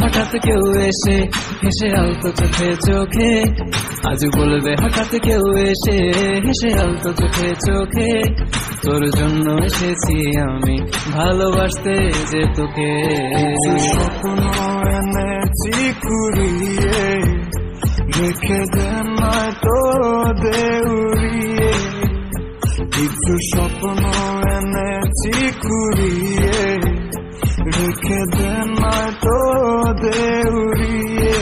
হঠাৎ কেউ এসে হেসে আলতো চোখে চোখে, আজ বলবে হঠাৎ কেউ এসে হেসে আলতো চোখে চোখে, তোর জন্য এসেছি আমি ভালোবাসতে যে তোকে। স্বপ্ন এনেছি কুড়িয়ে, রেখে দেন তো দেউরিয়ে। কিছু স্বপ্ন এনেছি কুড়িয়ে, রেখে দেন তো দেউরিয়ে।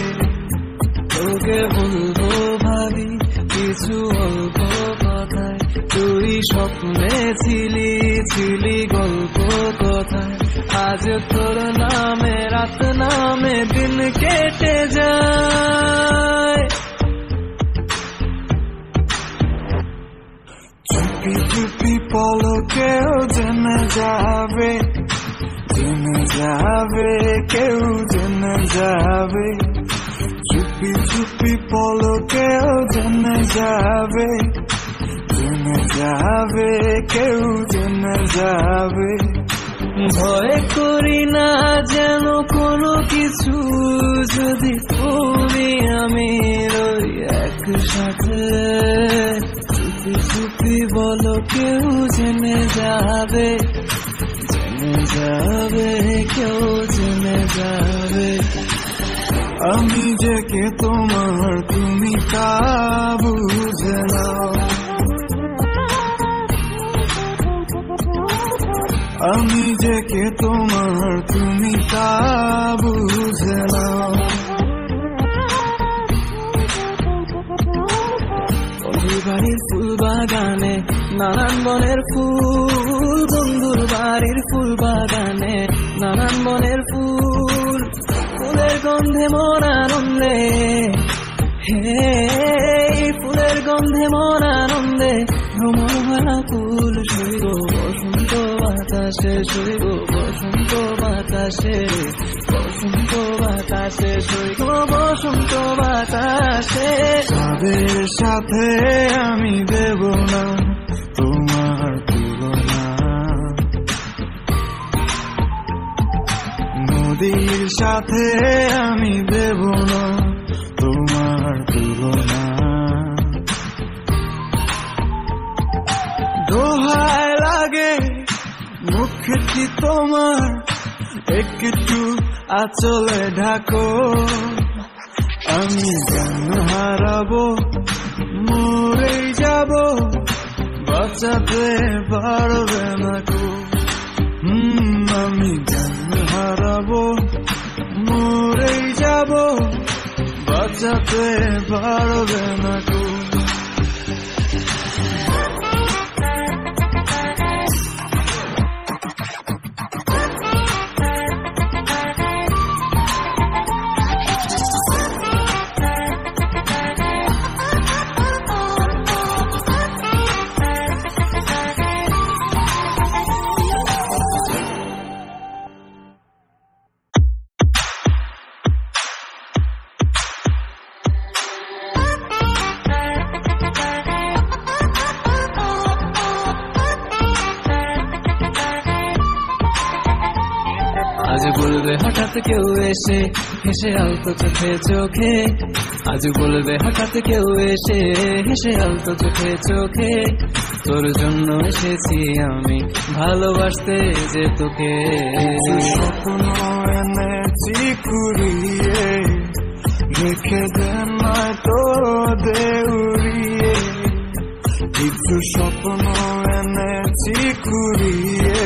তোকে বলবো ভাবি কিছু অল্প কথায়, তুই স্বপ্নে ছিলি ছিলি গল্প কথায়, আজ তোর নামে রাত নামে দিন কেটে যায়। চুপি চুপি পলকেও জেনে যাবে, জেনে যাবে কেউ জেনে যাবে। চুপি চুপি পলকেও জেনে যাবে, জেনে যাবে কেউ জেনে যাবে। ভয় করি না যেন কোনো কিছু, যদি তুমি আমি রই একসাথে। চুপি চুপি বলো কেউ জেনে যাবে, জেনে যাবে কেউ জেনে যাবে। আমি যে কে তোমার তুমি তা বুঝে নাও, আমি যে কে তোমার তুমি তা বুঝে নাও। বন্ধুর বাড়ির ফুল বাগানে নানান বনের ফুল, বন্ধুর বাড়ির ফুল বাগানে নানান বনের ফুল, ফুলের গন্ধে মন আনন্দে, হে ফুলের গন্ধে মন আনন্দে ভ্রমণ ভরা ফুল। শৈব বসন্ত বাতাসে, শৈব বসন্ত বাতাসে, বসন্ত বাতাসে, শৈব বসন্ত বাতাসে। তাদের সাথে আমি দেব না তোমার তুলনা, নদীর সাথে আমি দেব না তোমার তুলনা। দোহায় লাগে মুখটি তোমার, একটু আঁচলে ঢাকো। আমি জ্ঞান হারাবো, মরে যাব, বাঁচাতে পারবে না কো। আমি জ্ঞান হারাবো, মরে যাব, বাঁচাতে পারবে না কো। আজ বলবে হঠাৎ কেউ এসে হেসে আলতো চোখে চোখে, আজ বলবে হঠাৎ কেউ এসে হেসে আলতো চোখে চোখে, তোর জন্য এসেছি আমি ভালোবাসতে যে তোকে। স্বপ্ন এনেছি কুড়িয়ে, রেখে দেন তো দেউরিয়ে। কিছু স্বপ্ন এনেছি কুড়িয়ে,